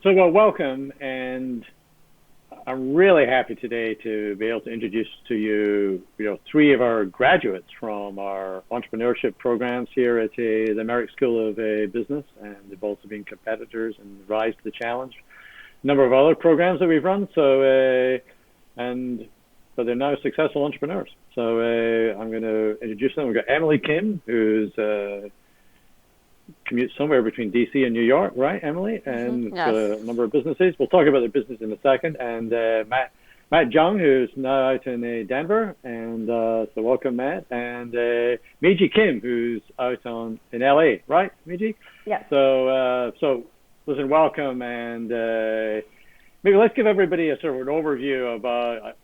Well, welcome, and I'm really happy today to be able to introduce to you, three of our graduates from our entrepreneurship programs here at the Merrick School of Business, and they've also been competitors and rise to the challenge. A number of other programs that we've run, but they're now successful entrepreneurs. So I'm going to introduce them. We've got Emily Kim, who's commute somewhere between DC and New York, right, Emily? And Yes. a number of businesses. We'll talk about their business in a second. And Matt Jung, who's now out in Denver, and so welcome, Matt. And Meejee Kim, who's out in LA, right, Meejee? Yes. So listen, welcome, and maybe let's give everybody a sort of an overview about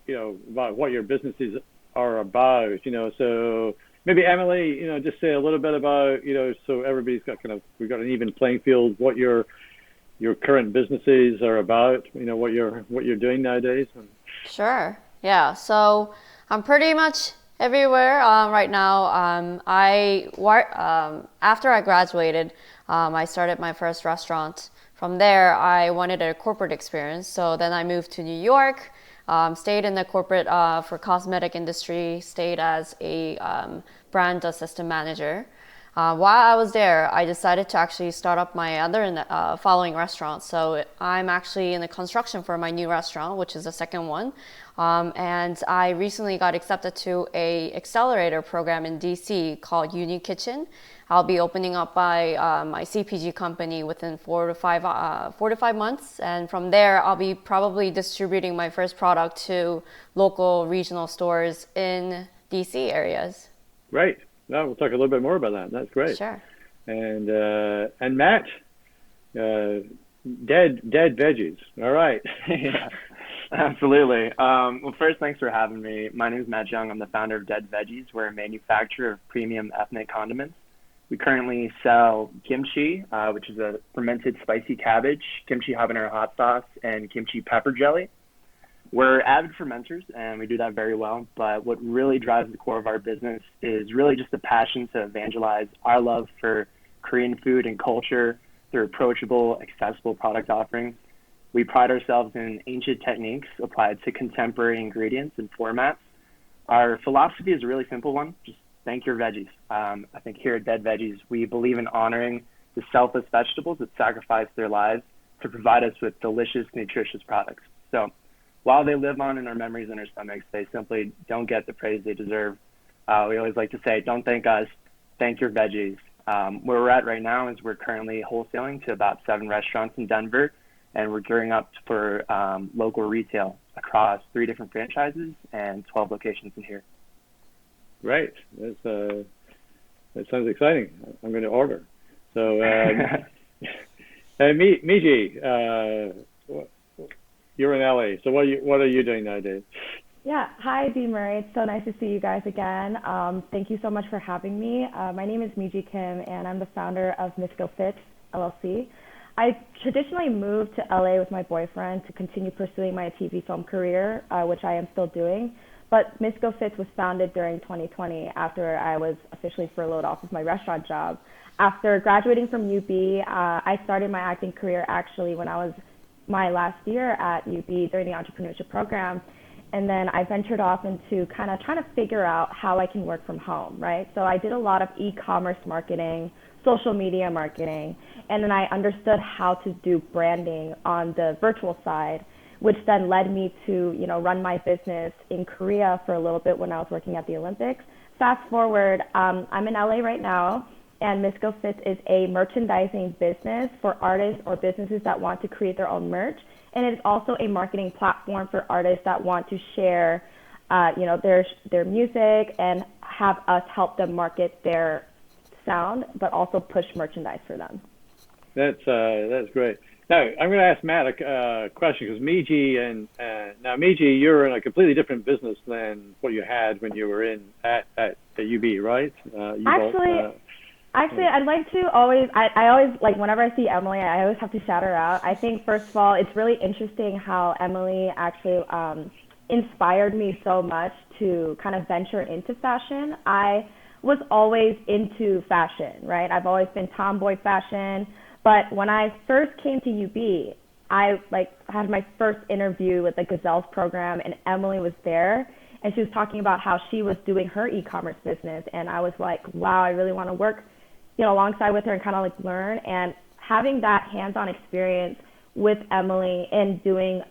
what your businesses are about. So. Maybe Emily, just say a little bit about, so everybody's got we've got an even playing field, what your current businesses are about, what you're doing nowadays. Sure. Yeah. So I'm pretty much everywhere right now. After I graduated, I started my first restaurant. From there, I wanted a corporate experience. So then I moved to New York. Stayed in the corporate for cosmetic industry, stayed as a brand assistant manager. While I was there, I decided to actually start up my other following restaurant. So I'm actually in the construction for my new restaurant, which is the second one. And I recently got accepted to a accelerator program in DC called Uni Kitchen. I'll be opening up my CPG company within 4 to 5 months, and from there I'll be probably distributing my first product to local regional stores in DC areas. Great. Now we'll talk a little bit more about that. That's great. Sure. And Matt, Dead Veggies. All right. Yeah, absolutely. Well, first, thanks for having me. My name is Matt Jung. I'm the founder of Dead Veggies. We're a manufacturer of premium ethnic condiments. We currently sell kimchi, which is a fermented spicy cabbage, kimchi habanero hot sauce, and kimchi pepper jelly. We're avid fermenters, and we do that very well. But what really drives the core of our business is really just a passion to evangelize our love for Korean food and culture through approachable, accessible product offerings. We pride ourselves in ancient techniques applied to contemporary ingredients and formats. Our philosophy is a really simple one. Just thank your veggies. I think here at Dead Veggies, we believe in honoring the selfless vegetables that sacrifice their lives to provide us with delicious, nutritious products. So while they live on in our memories and our stomachs, they simply don't get the praise they deserve. We always like to say, don't thank us, thank your veggies. Where we're at right now is we're currently wholesaling to about 7 restaurants in Denver, and we're gearing up for local retail across 3 different franchises and 12 locations in here. Great. That sounds exciting. I'm going to order. So, Meejee, you're in LA. So what are you doing nowadays? Yeah. Hi, Dean Murray. It's so nice to see you guys again. Thank you so much for having me. My name is Meejee Kim, and I'm the founder of MISKOFITS LLC. I traditionally moved to LA with my boyfriend to continue pursuing my TV film career, which I am still doing. But MISKOFITS was founded during 2020 after I was officially furloughed off of my restaurant job. After graduating from UB, I started my acting career actually when I was my last year at UB during the entrepreneurship program. And then I ventured off into kind of trying to figure out how I can work from home, right? So I did a lot of e-commerce marketing, social media marketing, and then I understood how to do branding on the virtual side, which then led me to, run my business in Korea for a little bit when I was working at the Olympics. Fast forward, I'm in LA right now, and MISKOFITS is a merchandising business for artists or businesses that want to create their own merch. And it is also a marketing platform for artists that want to share, their music and have us help them market their sound, but also push merchandise for them. That's great. Now I'm going to ask Matt a question because Meejee, you're in a completely different business than what you had when you were at the UB, right? Actually, I'd like to I always, like, whenever I see Emily, I always have to shout her out. I think, first of all, it's really interesting how Emily actually inspired me so much to kind of venture into fashion. I was always into fashion, right? I've always been tomboy fashion. But when I first came to UB, I like had my first interview with the Gazelles program, and Emily was there, and she was talking about how she was doing her e-commerce business, and I was like, wow, I really want to work, alongside with her and kind of like learn. And having that hands-on experience with Emily and doing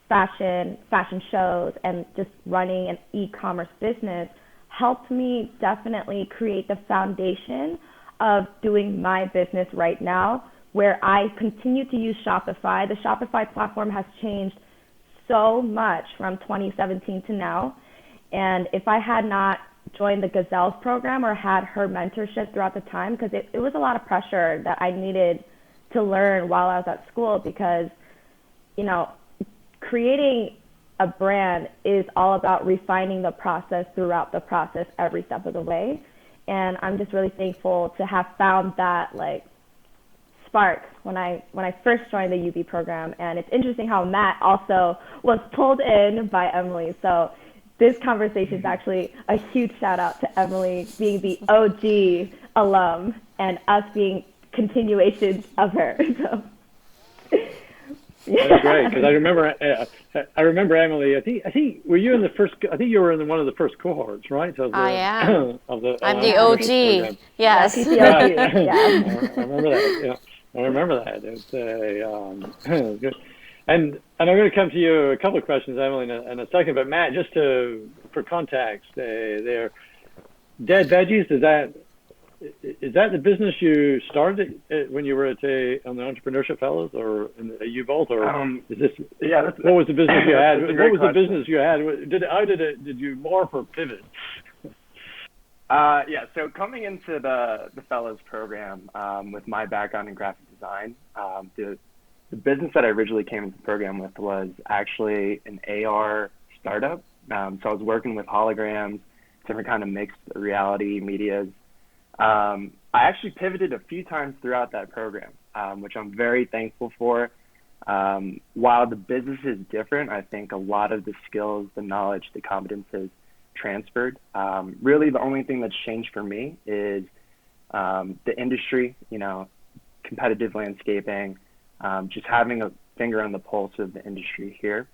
fashion shows and just running an e-commerce business helped me definitely create the foundation of doing my business right now, where I continue to use Shopify. The Shopify platform has changed so much from 2017 to now. And if I had not joined the Gazelles program or had her mentorship throughout the time, because it was a lot of pressure that I needed to learn while I was at school, because, creating a brand is all about refining the process throughout the process every step of the way. And I'm just really thankful to have found that like spark when I first joined the UB program. And it's interesting how Matt also was pulled in by Emily. So this conversation is actually a huge shout out to Emily being the OG alum and us being continuations of her. So. That's great, because I remember Emily. I think were you in the first? I think you were in one of the first cohorts, right? I am. I'm the OG. program. Yes. Yeah. I remember that. Yeah, I remember that. It's good. And I'm going to come to you a couple of questions, Emily, in a second. But Matt, just for context, there, Dead Veggies, is that the business you started when you were on the Entrepreneurship Fellows or in the UBalt, or is this? Yeah. What was the business you had? What was question. the business you had? Did you morph or pivot? Yeah. So coming into the Fellows program, with my background in graphic design, the business that I originally came into the program with was actually an AR startup. So I was working with holograms, different kind of mixed reality medias. I actually pivoted a few times throughout that program, which I'm very thankful for. While the business is different, I think a lot of the skills, the knowledge, the competences transferred. Really, the only thing that's changed for me is the industry, competitive landscaping, just having a finger on the pulse of the industry here.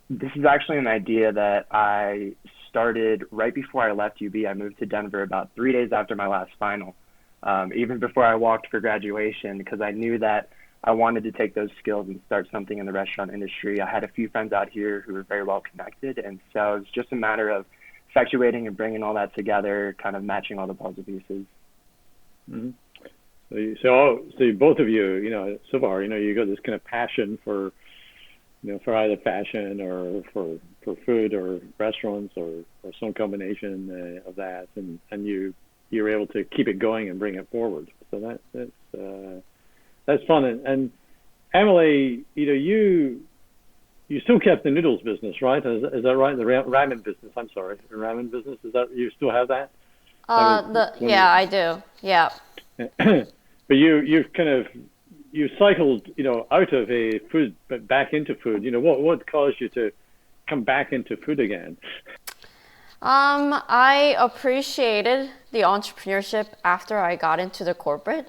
This is actually an idea that I started right before I left UB. I moved to Denver about 3 days after my last final, even before I walked for graduation, because I knew that I wanted to take those skills and start something in the restaurant industry. I had a few friends out here who were very well connected, and so it was just a matter of effectuating and bringing all that together, kind of matching all the puzzle pieces. Mm-hmm. So both of you, so far, you got this kind of passion for either fashion or for food or restaurants or some combination of that, and you're able to keep it going and bring it forward. So that's fun. And Emily, you still kept the noodles business, right? Is that right? The ramen business. I'm sorry, the ramen business. Is that you still have that? I do. Yeah. But you cycled, out of a food, but back into food. What caused you to come back into food again? I appreciated the entrepreneurship after I got into the corporate.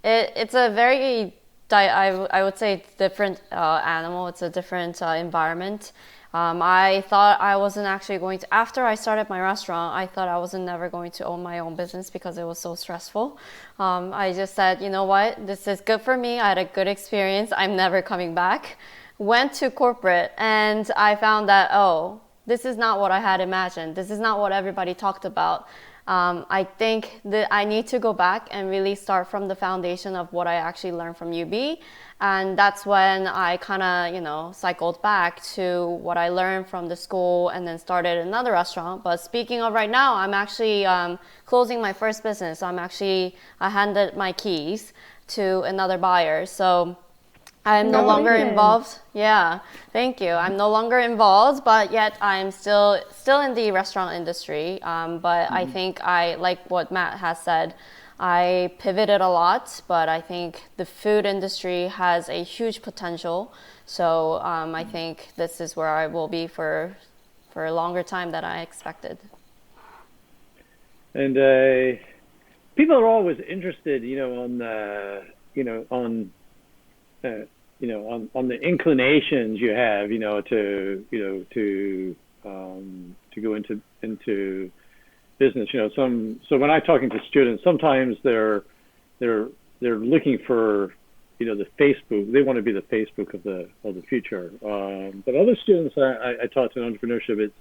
It's a very, I would say, different animal. It's a different environment. I thought I wasn't actually going to, after I started my restaurant, I thought I wasn't never going to own my own business because it was so stressful. I just said, you know what, this is good for me. I had a good experience. I'm never coming back. Went to corporate and I found that, this is not what I had imagined. This is not what everybody talked about. I think that I need to go back and really start from the foundation of what I actually learned from UB. And that's when I kind of, cycled back to what I learned from the school and then started another restaurant. But speaking of right now, I'm actually closing my first business. I handed my keys to another buyer. So I'm no longer involved. Yeah, thank you. I'm no longer involved, but yet I'm still in the restaurant industry. But I think like what Matt has said, I pivoted a lot, but I think the food industry has a huge potential. So I think this is where I will be for a longer time than I expected. And people are always interested, on on the inclinations you have, to go into business. So when I'm talking to students, sometimes they're looking for, the Facebook. They want to be the Facebook of the future. But other students I taught to in entrepreneurship,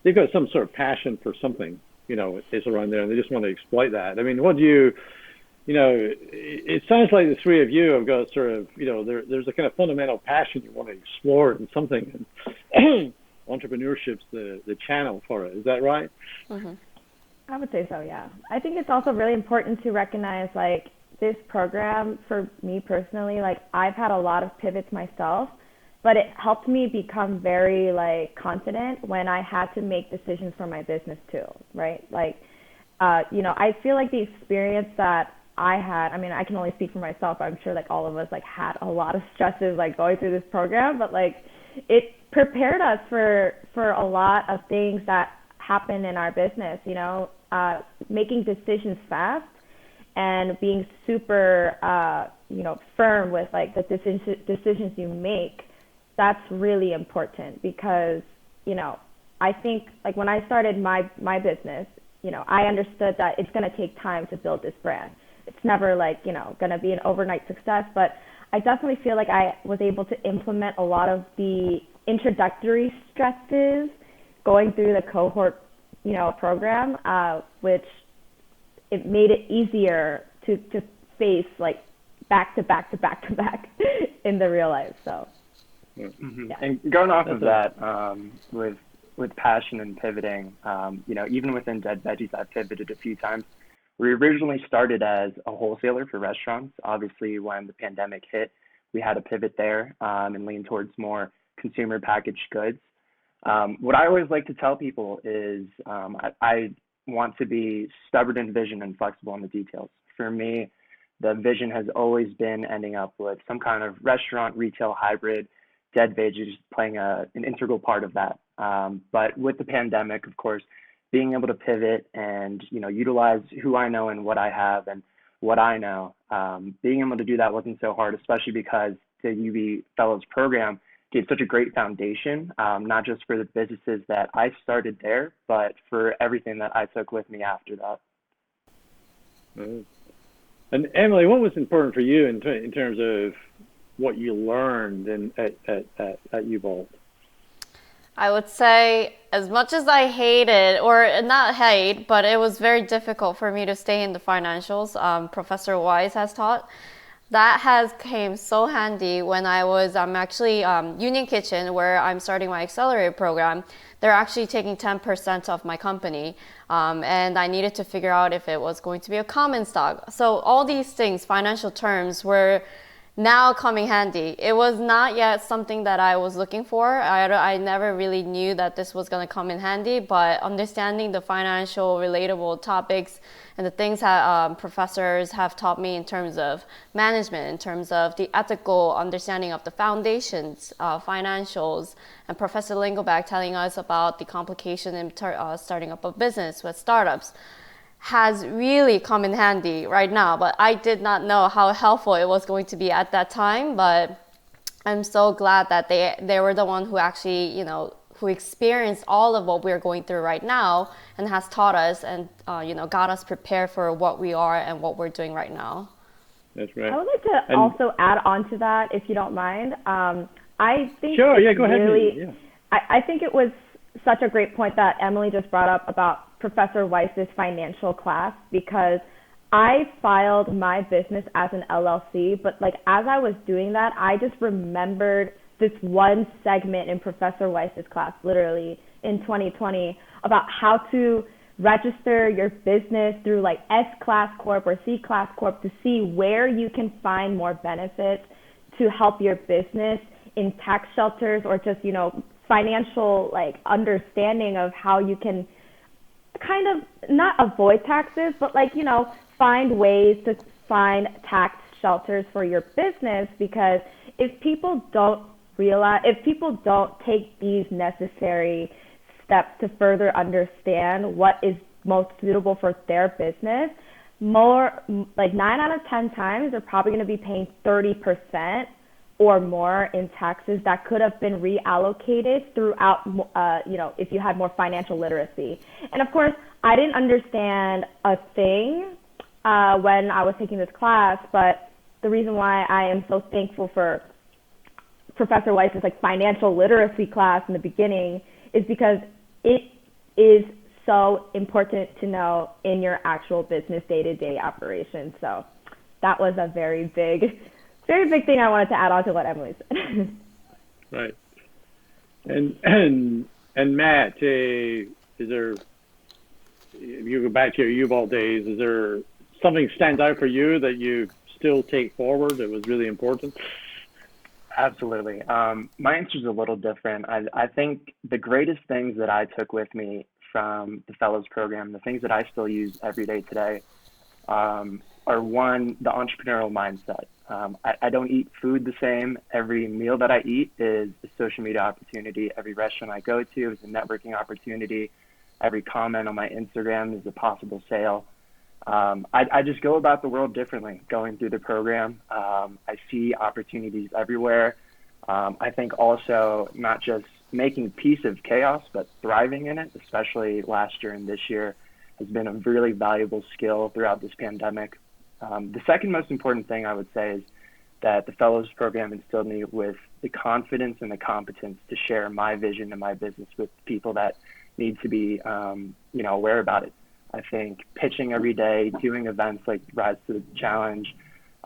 they've got some sort of passion for something, is around there, and they just want to exploit that. I mean, it sounds like the three of you have got sort of, there's a kind of fundamental passion you want to explore in something, and entrepreneurship's the channel for it. Is that right? Mm-hmm. I would say so, yeah. I think it's also really important to recognize, like, this program, for me personally, like, I've had a lot of pivots myself, but it helped me become very, like, confident when I had to make decisions for my business too, right? Like, I feel like the experience that I had, I mean, I can only speak for myself. I'm sure, like, all of us, like, had a lot of stresses, like, going through this program, but, like, it prepared us for a lot of things that happen in our business, making decisions fast and being super, firm with, like, the decisions you make. That's really important because, I think, like, when I started my business, I understood that it's going to take time to build this brand. It's never, like, going to be an overnight success, but I definitely feel like I was able to implement a lot of the introductory stresses going through the cohort, program, which it made it easier to face, like, back to back in the real life. So, Mm-hmm. yeah. And going off of that, with passion and pivoting, even within Dead Veggies, I've pivoted a few times. We originally started as a wholesaler for restaurants. Obviously, when the pandemic hit, we had to pivot there and lean towards more consumer packaged goods. What I always like to tell people is I want to be stubborn in vision and flexible in the details. For me, the vision has always been ending up with some kind of restaurant, retail, hybrid, Dead Veggies playing an integral part of that. But with the pandemic, of course, being able to pivot and, utilize who I know and what I have and what I know, being able to do that wasn't so hard, especially because the UB Fellows program gave such a great foundation, not just for the businesses that I started there, but for everything that I took with me after that. Mm-hmm. And Emily, what was important for you in terms of what you learned at UBalt? I would say, as much as I hated, or not hate, but it was very difficult for me to stay in the financials, Professor Wise has taught. That has came so handy when I was actually Union Kitchen, where I'm starting my accelerator program. They're actually taking 10% of my company, and I needed to figure out if it was going to be a common stock. So all these things, financial terms, were now coming handy. It was not yet something that I was looking for. I never really knew that this was going to come in handy, but understanding the financial relatable topics and the things that professors have taught me in terms of management, in terms of the ethical understanding of the foundations, financials, and Professor Lingelback telling us about the complication in starting up a business with startups, has really come in handy right now. But I did not know how helpful it was going to be at that time, but I'm so glad that they were the one who actually, who experienced all of what we're going through right now and has taught us and, got us prepared for what we are and what we're doing right now. That's right. I would like to also add on to that, if you don't mind. I think sure, yeah, go ahead. Yeah. I think it was such a great point that Emily just brought up about Professor Weiss's financial class, because I filed my business as an LLC, but, like, as I was doing that, I just remembered this one segment in Professor Weiss's class, literally in 2020, about how to register your business through, like, S-Class Corp or C-Class Corp to see where you can find more benefits to help your business in tax shelters, or just, financial, like, understanding of how you can kind of not avoid taxes, but, like, find ways to find tax shelters for your business. Because if people don't take these necessary steps to further understand what is most suitable for their business, more like 9 out of 10 times they're probably going to be paying 30% or more in taxes that could have been reallocated throughout, if you had more financial literacy. And of course, I didn't understand a thing when I was taking this class, but the reason why I am so thankful for Professor Weiss's financial literacy class in the beginning is because it is so important to know in your actual business day-to-day operations. So that was a very big thing I wanted to add on to what Emily said. Right. And Matt, is there, if you go back to your UBalt days, is there something stands out for you that you still take forward that was really important? Absolutely. My answer is a little different. I think the greatest things that I took with me from the Fellows program, the things that I still use every day today, are one, the entrepreneurial mindset. I don't eat food the same. Every meal that I eat is a social media opportunity. Every restaurant I go to is a networking opportunity. Every comment on my Instagram is a possible sale. I just go about the world differently going through the program. I see opportunities everywhere. I think also not just making peace of chaos, but thriving in it, especially last year and this year, has been a really valuable skill throughout this pandemic. The second most important thing I would say is that the Fellows program instilled me with the confidence and the competence to share my vision and my business with people that need to be, aware about it. I think pitching every day, doing events like Rise to the Challenge,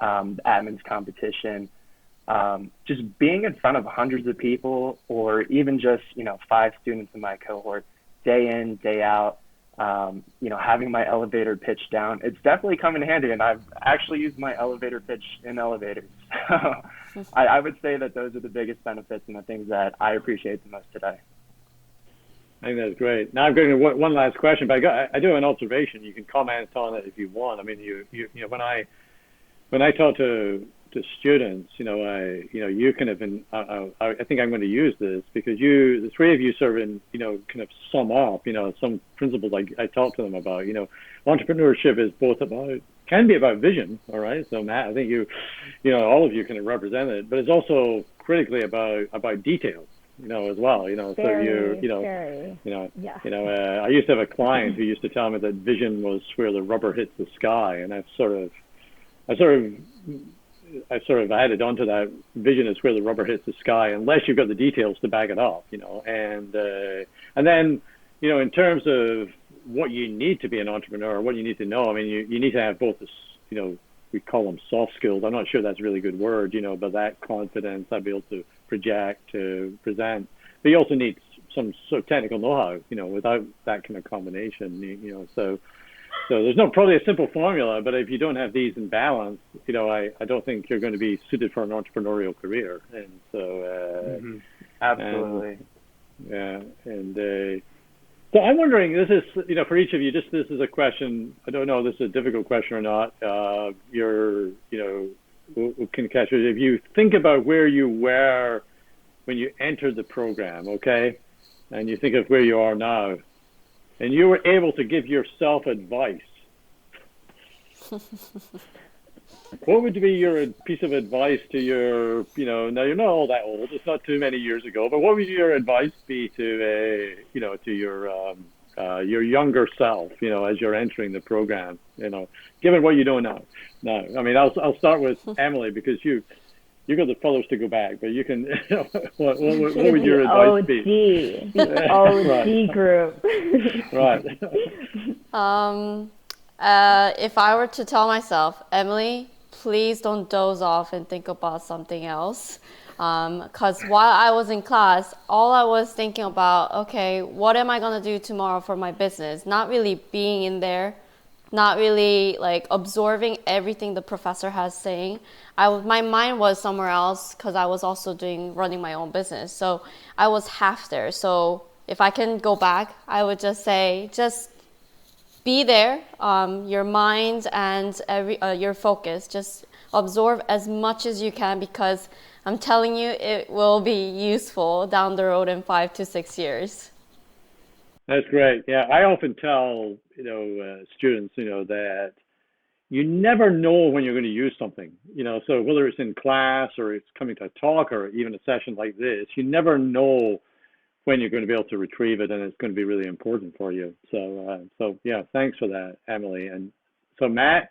the admins competition, just being in front of hundreds of people, or even just 5 students in my cohort, day in, day out, having my elevator pitch down, it's definitely come in handy, and I've actually used my elevator pitch in elevators. So I would say that those are the biggest benefits and the things that I appreciate the most today. I think that's great. Now I'm going to one last question, but I do have an observation. You can comment on it if you want. I mean, when I talk to students, you kind of I think I'm going to use this because the three of you sort of kind of sum up, some principles I talk to them about. Entrepreneurship is can be about vision, all right? So Matt, I think all of you kind of represent it, but it's also critically about details. As well, Very, I used to have a client who used to tell me that vision was where the rubber hits the sky, and I added onto that. Vision is where the rubber hits the sky, unless you've got the details to back it up, and then, in terms of what you need to be an entrepreneur, what you need to know, I mean, you need to have both this, we call them soft skills. I'm not sure that's a really good word, but that confidence, I'd be able to project, to present. But you also need some sort of technical know-how, without that kind of combination, so there's probably a simple formula, but if you don't have these in balance, I don't think you're going to be suited for an entrepreneurial career. And so, absolutely. So I'm wondering, this is, for each of you, this is a question, I don't know if this is a difficult question or not. Can catch it. If you think about where you were when you entered the program, okay, and you think of where you are now, and you were able to give yourself advice, what would be your piece of advice to your, now you're not all that old, it's not too many years ago, but what would your advice be to, to your younger self, as you're entering the program, given what you know now? No, I mean, I'll start with Emily, because you got the fellows to go back, but you can, what would your advice be? The OG group. Right. If I were to tell myself, Emily, please don't doze off and think about something else. Because while I was in class, all I was thinking about, okay, what am I going to do tomorrow for my business? Not really being in there, not really absorbing everything the professor has saying. My mind was somewhere else because I was also running my own business. So I was half there. So if I can go back, I would just say, just be there, your mind and your focus. Just absorb as much as you can, because I'm telling you, it will be useful down the road in 5 to 6 years. That's great. Yeah, I often tell students that you never know when you're going to use something, so whether it's in class or it's coming to a talk or even a session like this, you never know when you're going to be able to retrieve it, and it's going to be really important for you. So yeah, thanks for that, Emily. And so Matt,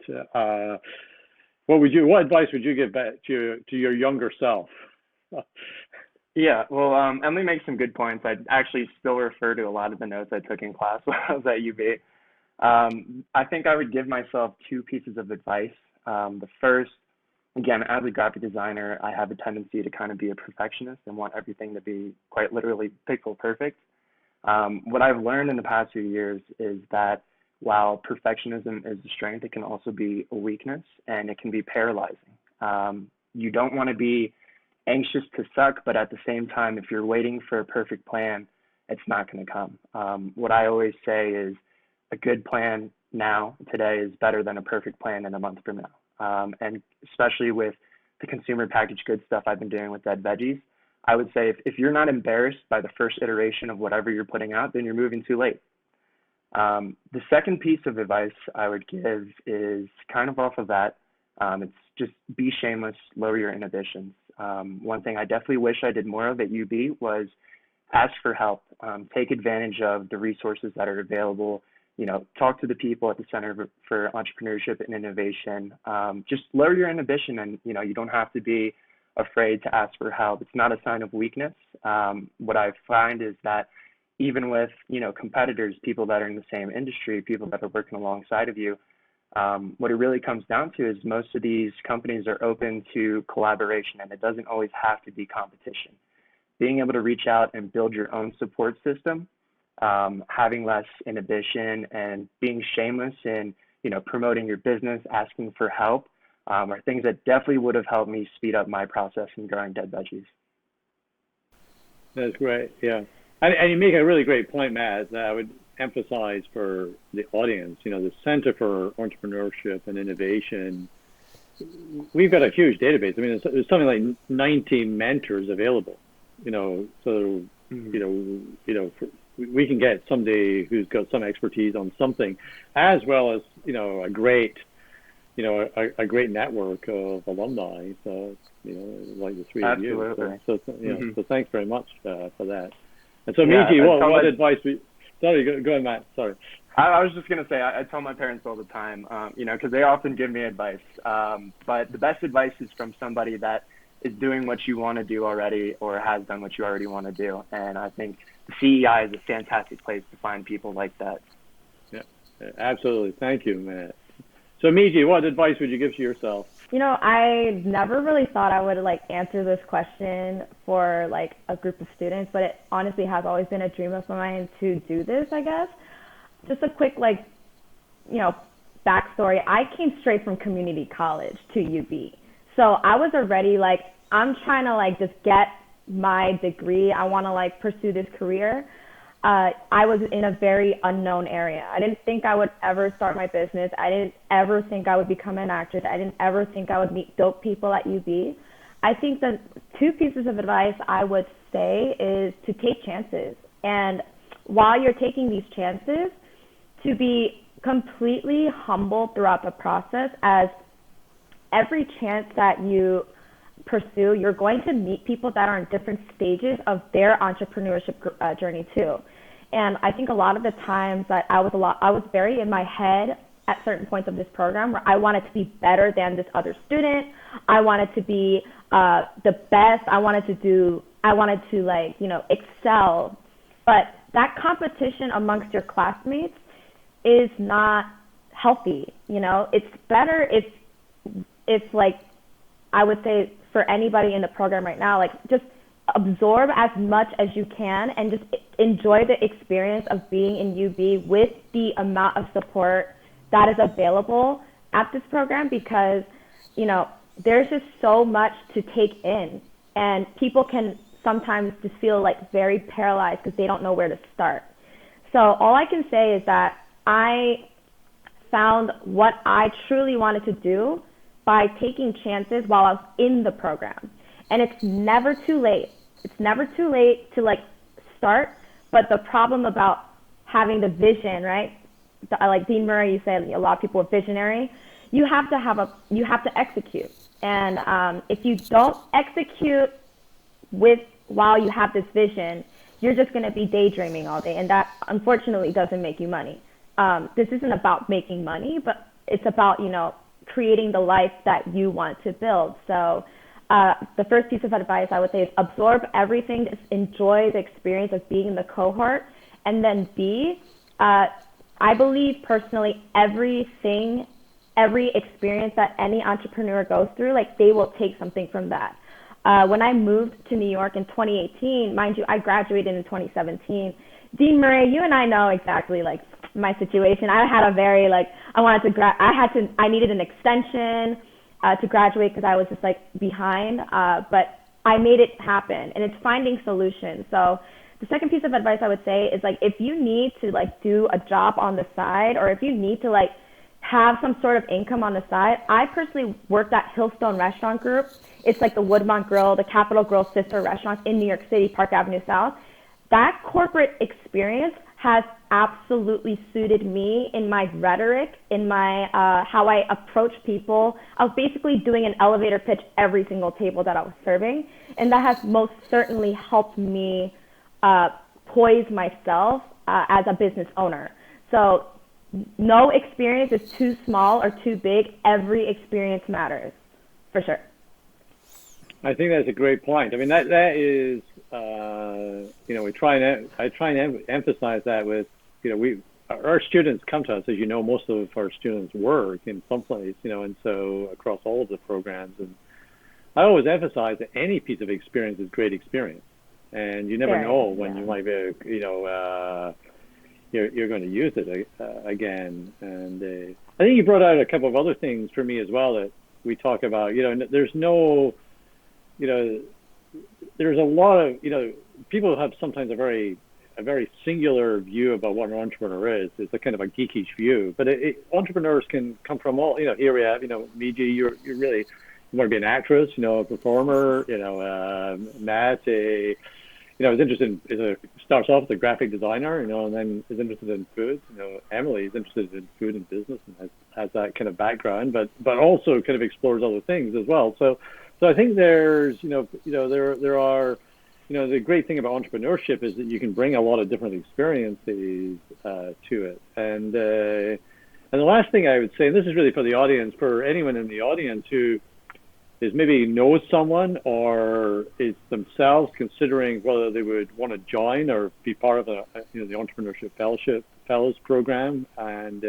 what advice would you give back to your younger self? Yeah, well, Emily makes some good points. I actually still refer to a lot of the notes I took in class when I was at UB. I think I would give myself two pieces of advice. The first, again, as a graphic designer, I have a tendency to kind of be a perfectionist and want everything to be quite literally pixel perfect. What I've learned in the past few years is that while perfectionism is a strength, it can also be a weakness, and it can be paralyzing. You don't want to be anxious to suck, but at the same time, if you're waiting for a perfect plan, it's not going to come. What I always say is a good plan now, today, is better than a perfect plan in a month from now. And especially with the consumer packaged goods stuff I've been doing with Dead Veggies, I would say if you're not embarrassed by the first iteration of whatever you're putting out, then you're moving too late. The second piece of advice I would give is kind of off of that. It's just be shameless, lower your inhibitions. One thing I definitely wish I did more of at UB was ask for help. Take advantage of the resources that are available. Talk to the people at the Center for Entrepreneurship and Innovation. Just lower your inhibition, and you don't have to be afraid to ask for help. It's not a sign of weakness. What I find is that even with competitors, people that are in the same industry, people that are working alongside of you, what it really comes down to is most of these companies are open to collaboration, and it doesn't always have to be competition. Being able to reach out and build your own support system, having less inhibition, and being shameless in promoting your business, asking for help, are things that definitely would have helped me speed up my process in growing Dead Veggies. That's great. Yeah, and you make a really great point, Matt, that I would emphasize for the audience. The Center for Entrepreneurship and Innovation, we've got a huge database. I mean, there's something like 90 mentors available. So we can get somebody who's got some expertise on something, as well as a great network of alumni. So like the three Absolutely. of you. So thanks very much for that. And so Meejee, what advice? Sorry, go ahead, Matt. Sorry. I was just gonna say I tell my parents all the time, because they often give me advice. But the best advice is from somebody that is doing what you want to do already, or has done what you already want to do. And I think the CEI is a fantastic place to find people like that. Yeah, absolutely. Thank you, Matt. So Meejee, what advice would you give to yourself? I never really thought I would answer this question for a group of students, but it honestly has always been a dream of mine to do this, I guess. Just a quick backstory. I came straight from community college to UB. So I was already I'm trying to just get my degree. I want to pursue this career. I was in a very unknown area. I didn't think I would ever start my business. I didn't ever think I would become an actress. I didn't ever think I would meet dope people at UB. I think the two pieces of advice I would say is to take chances. And while you're taking these chances, to be completely humble throughout the process, as every chance that you pursue, you're going to meet people that are in different stages of their entrepreneurship journey too. And I think a lot of the times that I was very in my head at certain points of this program where I wanted to be better than this other student. I wanted to be the best. I wanted to excel. But that competition amongst your classmates is not healthy. It's better if I would say for anybody in the program right now, just absorb as much as you can and just enjoy the experience of being in UB with the amount of support that is available at this program, because, there's just so much to take in, and people can sometimes just feel very paralyzed because they don't know where to start. So all I can say is that I found what I truly wanted to do by taking chances while I was in the program. And it's never too late. It's never too late to start, but the problem about having the vision, right? Like Dean Murray, you said a lot of people are visionary. you have to execute. And if you don't execute while you have this vision, you're just going to be daydreaming all day, and that unfortunately doesn't make you money. This isn't about making money, but it's about, creating the life that you want to build. So the first piece of advice I would say is absorb everything, just enjoy the experience of being in the cohort, and then I believe personally every experience that any entrepreneur goes through, like they will take something from that. When I moved to New York in 2018, mind you, I graduated in 2017. Dean Murray, you and I know exactly like my situation. I had a very I needed an extension to graduate because I was just like behind, but I made it happen, and it's finding solutions. So the second piece of advice I would say is like, if you need to like do a job on the side, or if you need to like have some sort of income on the side. I personally worked at Hillstone Restaurant Group. It's like the Woodmont Grill, the Capitol Grill sister restaurants in New York City, Park Avenue South. That corporate experience has absolutely suited me in my rhetoric, in my how I approach people. I was basically doing an elevator pitch every single table that I was serving, and that has most certainly helped me poise myself as a business owner. So no experience is too small or too big. Every experience matters, for sure. I think that's a great point. I mean, that is, I try and emphasize that with, our students come to us, as you know, most of our students work in some place, and so across all of the programs. And I always emphasize that any piece of experience is great experience. And you never know when you might be, you're going to use it again. And I think you brought out a couple of other things for me as well that we talk about. There's no, there's a lot of, people have sometimes a very singular view about what an entrepreneur is. It's a kind of a geekish view, but entrepreneurs can come from all, here we have, Meejee, you're really, you want to be an actress, a performer, Matt, is interested in, starts off as a graphic designer, and then is interested in food. Emily is interested in food and business and has that kind of background, but also kind of explores other things as well. So I think there's, there are, the great thing about entrepreneurship is that you can bring a lot of different experiences to it. And the last thing I would say, and this is really for the audience, for anyone in the audience who is maybe knows someone or is themselves considering whether they would want to join or be part of the Entrepreneurship Fellows program and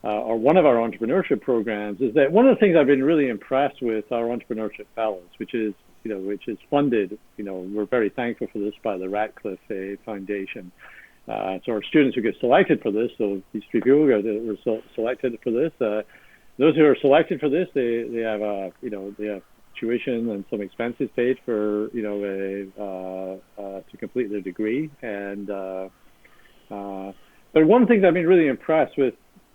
or one of our entrepreneurship programs, is that one of the things I've been really impressed with our Entrepreneurship Fellows, which is funded, we're very thankful for this by the Ratcliffe Foundation. So our students who get selected for this, so these 3 people were selected for this, those who are selected for this, they have they have tuition and some expenses paid for to complete their degree. And but one thing that I've been really impressed with,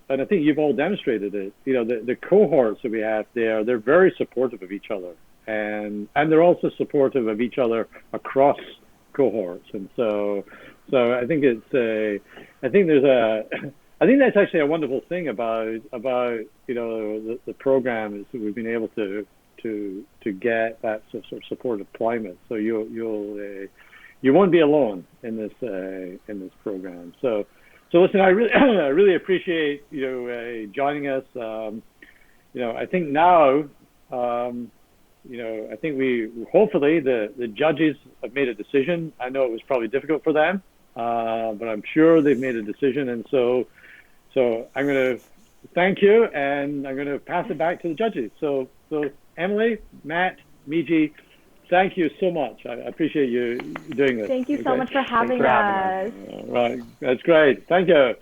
and I think you've all demonstrated it, the cohorts that we have there, they're very supportive of each other, and they're also supportive of each other across cohorts. And so I think I think that's actually a wonderful thing about the program, is that we've been able to get that sort of supportive climate. So you won't be alone in this program. So listen, I really appreciate joining us. I think now I think hopefully the judges have made a decision. I know it was probably difficult for them, but I'm sure they've made a decision, and so I'm going to thank you, and I'm going to pass it back to the judges. So Emily, Matt, Meejee, thank you so much. I appreciate you doing this. Thank you so much for having us. Right, that's great. Thank you.